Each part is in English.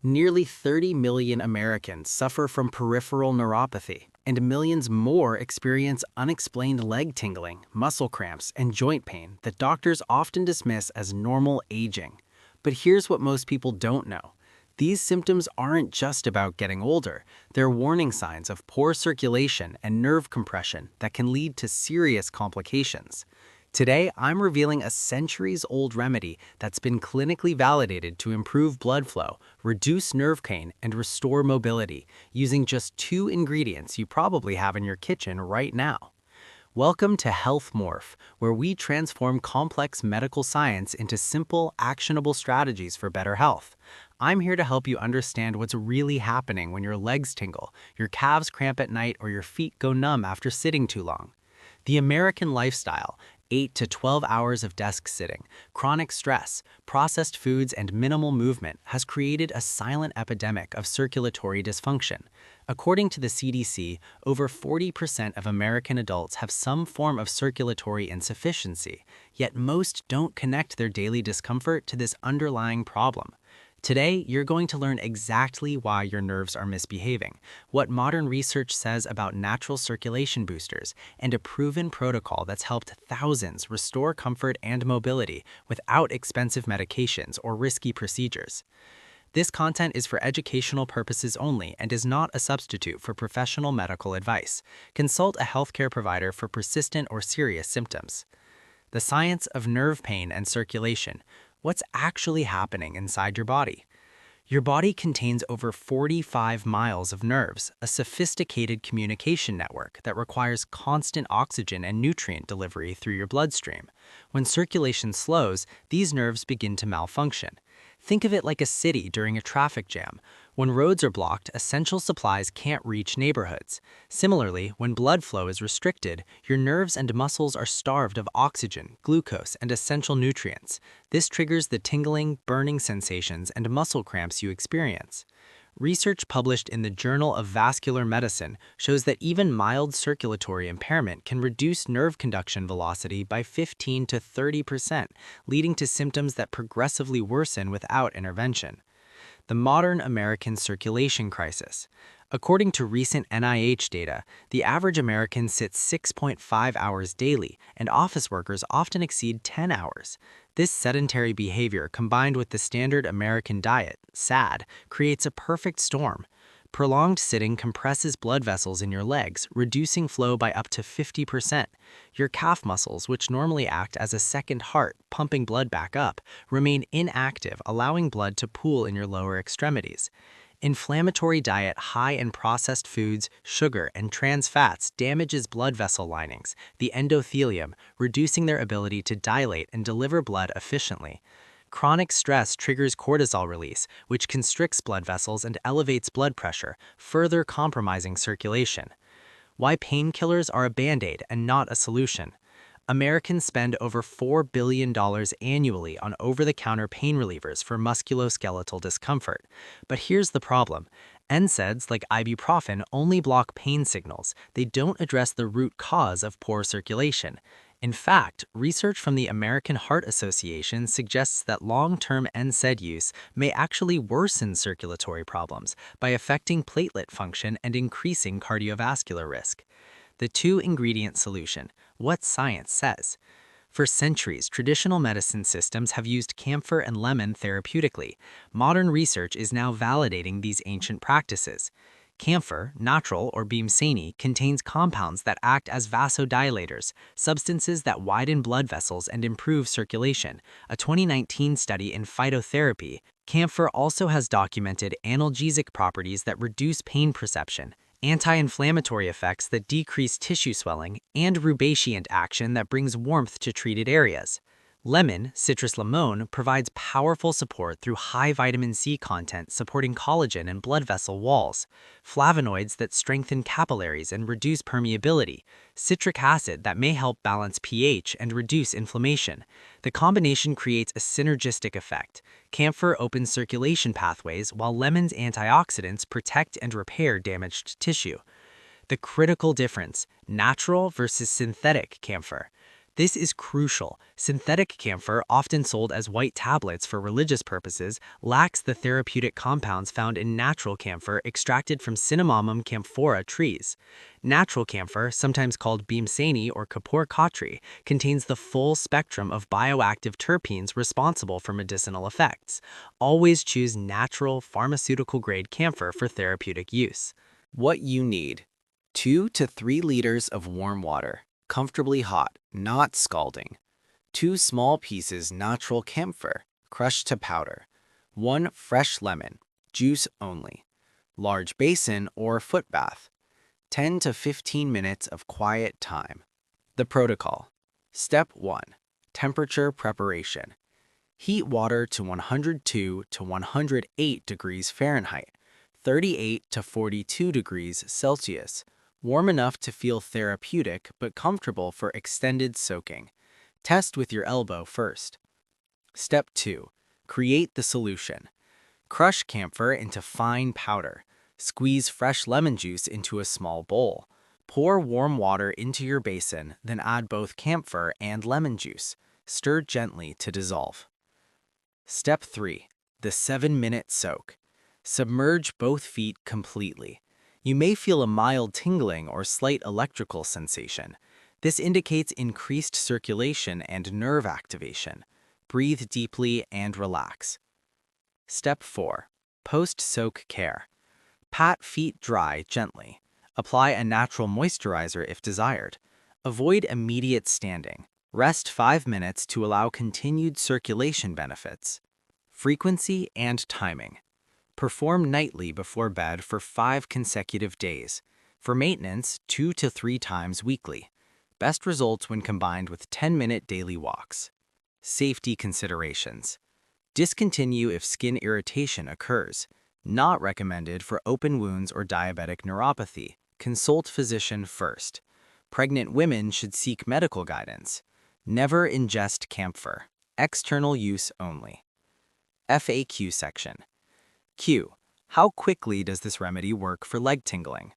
Nearly 30 million Americans suffer from peripheral neuropathy, and millions more experience unexplained leg tingling, muscle cramps, and joint pain that doctors often dismiss as normal aging. But here's what most people don't know. These symptoms aren't just about getting older. They're warning signs of poor circulation and nerve compression that can lead to serious complications. Today, I'm revealing a centuries-old remedy that's been clinically validated to improve blood flow, reduce nerve pain, and restore mobility, using just 2 ingredients you probably have in your kitchen right now. Welcome to Health Morph, where we transform complex medical science into simple, actionable strategies for better health. I'm here to help you understand what's really happening when your legs tingle, your calves cramp at night, or your feet go numb after sitting too long. The American lifestyle, 8 to 12 hours of desk sitting, chronic stress, processed foods, and minimal movement has created a silent epidemic of circulatory dysfunction. According to the CDC, over 40% of American adults have some form of circulatory insufficiency, yet most don't connect their daily discomfort to this underlying problem. Today, you're going to learn exactly why your nerves are misbehaving, what modern research says about natural circulation boosters, and a proven protocol that's helped thousands restore comfort and mobility without expensive medications or risky procedures. This content is for educational purposes only and is not a substitute for professional medical advice. Consult a healthcare provider for persistent or serious symptoms. The science of nerve pain and circulation. What's actually happening inside your body? Your body contains over 45 miles of nerves, a sophisticated communication network that requires constant oxygen and nutrient delivery through your bloodstream. When circulation slows, these nerves begin to malfunction. Think of it like a city during a traffic jam. When roads are blocked, essential supplies can't reach neighborhoods. Similarly, when blood flow is restricted, your nerves and muscles are starved of oxygen, glucose, and essential nutrients. This triggers the tingling, burning sensations, and muscle cramps you experience. Research published in the Journal of Vascular Medicine shows that even mild circulatory impairment can reduce nerve conduction velocity by 15 to 30%, leading to symptoms that progressively worsen without intervention. The modern American circulation crisis. According to recent NIH data, the average American sits 6.5 hours daily, and office workers often exceed 10 hours. This sedentary behavior, combined with the standard American diet, SAD, creates a perfect storm. Prolonged sitting compresses blood vessels in your legs, reducing flow by up to 50%. Your calf muscles, which normally act as a second heart, pumping blood back up, remain inactive, allowing blood to pool in your lower extremities. Inflammatory diet high in processed foods, sugar, and trans fats damages blood vessel linings, the endothelium, reducing their ability to dilate and deliver blood efficiently. Chronic stress triggers cortisol release, which constricts blood vessels and elevates blood pressure, further compromising circulation. Why painkillers are a band-aid and not a solution. Americans spend over $4 billion annually on over-the-counter pain relievers for musculoskeletal discomfort. But here's the problem. NSAIDs like ibuprofen only block pain signals. They don't address the root cause of poor circulation. In fact, research from the American Heart Association suggests that long-term NSAID use may actually worsen circulatory problems by affecting platelet function and increasing cardiovascular risk. The 2-ingredient solution. What science says. For centuries, traditional medicine systems have used camphor and lemon therapeutically. Modern research is now validating these ancient practices. Camphor, natural or beamsani, contains compounds that act as vasodilators, substances that widen blood vessels and improve circulation. A 2019 study in phytotherapy, camphor also has documented analgesic properties that reduce pain perception, anti-inflammatory effects that decrease tissue swelling, and rubescent action that brings warmth to treated areas. Lemon, Citrus limon, provides powerful support through high vitamin C content supporting collagen and blood vessel walls, flavonoids that strengthen capillaries and reduce permeability, citric acid that may help balance pH and reduce inflammation. The combination creates a synergistic effect. Camphor opens circulation pathways while lemon's antioxidants protect and repair damaged tissue. The critical difference: natural versus synthetic camphor. This is crucial. Synthetic camphor, often sold as white tablets for religious purposes, lacks the therapeutic compounds found in natural camphor extracted from Cinnamomum camphora trees. Natural camphor, sometimes called Bhimsani or Kapoor Khatri, contains the full spectrum of bioactive terpenes responsible for medicinal effects. Always choose natural, pharmaceutical-grade camphor for therapeutic use. What you need: 2 to 3 liters of warm water, comfortably hot, not scalding. 2 small pieces natural camphor, crushed to powder. 1 fresh lemon, juice only. Large basin or foot bath. 10 to 15 minutes of quiet time. The protocol. Step 1. Temperature preparation. Heat water to 102 to 108 degrees Fahrenheit, 38 to 42 degrees Celsius. Warm enough to feel therapeutic but comfortable for extended soaking. Test with your elbow first. Step 2. Create the solution. Crush camphor into fine powder. Squeeze fresh lemon juice into a small bowl. Pour warm water into your basin, then add both camphor and lemon juice. Stir gently to dissolve. Step 3. The 7-minute soak. Submerge both feet completely. You may feel a mild tingling or slight electrical sensation. This indicates increased circulation and nerve activation. Breathe deeply and relax. Step 4. Post-soak care. Pat feet dry gently. Apply a natural moisturizer if desired. Avoid immediate standing. Rest 5 minutes to allow continued circulation benefits. Frequency and timing. Perform nightly before bed for 5 consecutive days. For maintenance, 2 to 3 times weekly. Best results when combined with 10-minute daily walks. Safety considerations. Discontinue if skin irritation occurs. Not recommended for open wounds or diabetic neuropathy. Consult physician first. Pregnant women should seek medical guidance. Never ingest camphor. External use only. FAQ section. Q. How quickly does this remedy work for leg tingling?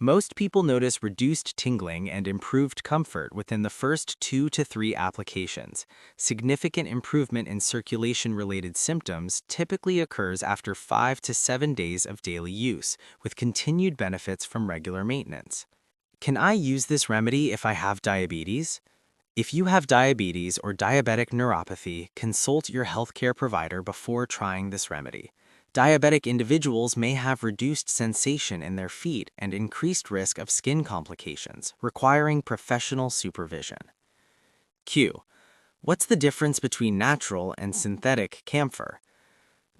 Most people notice reduced tingling and improved comfort within the first 2 to 3 applications. Significant improvement in circulation-related symptoms typically occurs after 5 to 7 days of daily use, with continued benefits from regular maintenance. Can I use this remedy if I have diabetes? If you have diabetes or diabetic neuropathy, consult your healthcare provider before trying this remedy. Diabetic individuals may have reduced sensation in their feet and increased risk of skin complications, requiring professional supervision. Q. What's the difference between natural and synthetic camphor?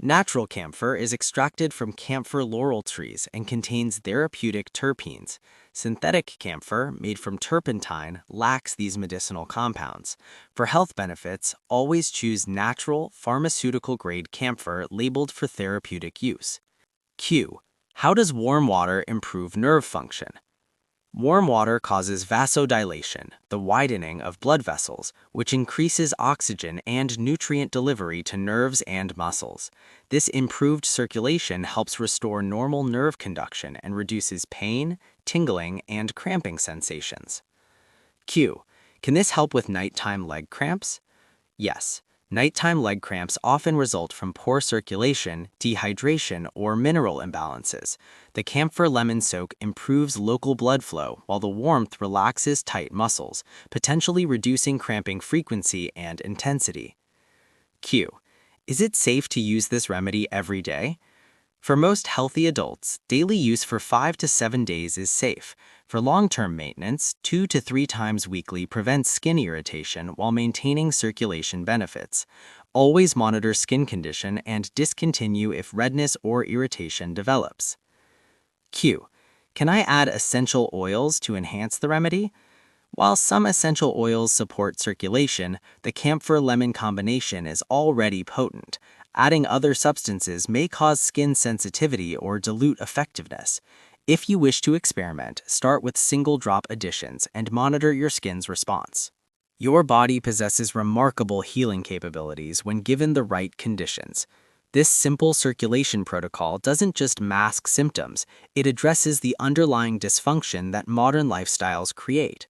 Natural camphor is extracted from camphor laurel trees and contains therapeutic terpenes. Synthetic camphor, made from turpentine, lacks these medicinal compounds. For health benefits, always choose natural, pharmaceutical-grade camphor labeled for therapeutic use. Q. How does warm water improve nerve function? Warm water causes vasodilation, the widening of blood vessels, which increases oxygen and nutrient delivery to nerves and muscles. This improved circulation helps restore normal nerve conduction and reduces pain, tingling, and cramping sensations. Q. Can this help with nighttime leg cramps? Yes. Nighttime leg cramps often result from poor circulation, dehydration, or mineral imbalances. The camphor lemon soak improves local blood flow, while the warmth relaxes tight muscles, potentially reducing cramping frequency and intensity. Q. Is it safe to use this remedy every day? For most healthy adults, daily use for 5 to 7 days is safe. For long-term maintenance, 2 to 3 times weekly prevents skin irritation while maintaining circulation benefits. Always monitor skin condition and discontinue if redness or irritation develops. Q. Can I add essential oils to enhance the remedy? While some essential oils support circulation, the camphor-lemon combination is already potent. Adding other substances may cause skin sensitivity or dilute effectiveness. If you wish to experiment, start with single-drop additions and monitor your skin's response. Your body possesses remarkable healing capabilities when given the right conditions. This simple circulation protocol doesn't just mask symptoms, it addresses the underlying dysfunction that modern lifestyles create.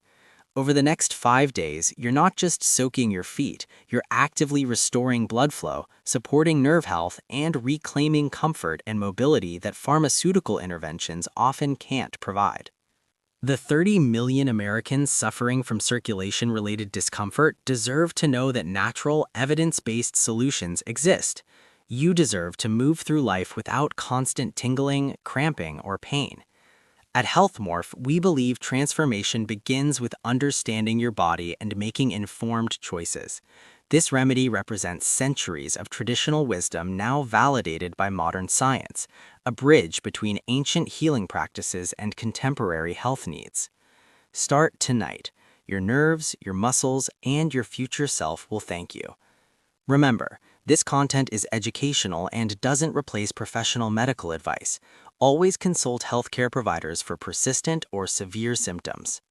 Over the next 5 days, you're not just soaking your feet, you're actively restoring blood flow, supporting nerve health, and reclaiming comfort and mobility that pharmaceutical interventions often can't provide. The 30 million Americans suffering from circulation-related discomfort deserve to know that natural, evidence-based solutions exist. You deserve to move through life without constant tingling, cramping, or pain. At Health Morph, we believe transformation begins with understanding your body and making informed choices. This remedy represents centuries of traditional wisdom now validated by modern science, a bridge between ancient healing practices and contemporary health needs. Start tonight. Your nerves, your muscles, and your future self will thank you. Remember, this content is educational and doesn't replace professional medical advice. Always consult healthcare providers for persistent or severe symptoms.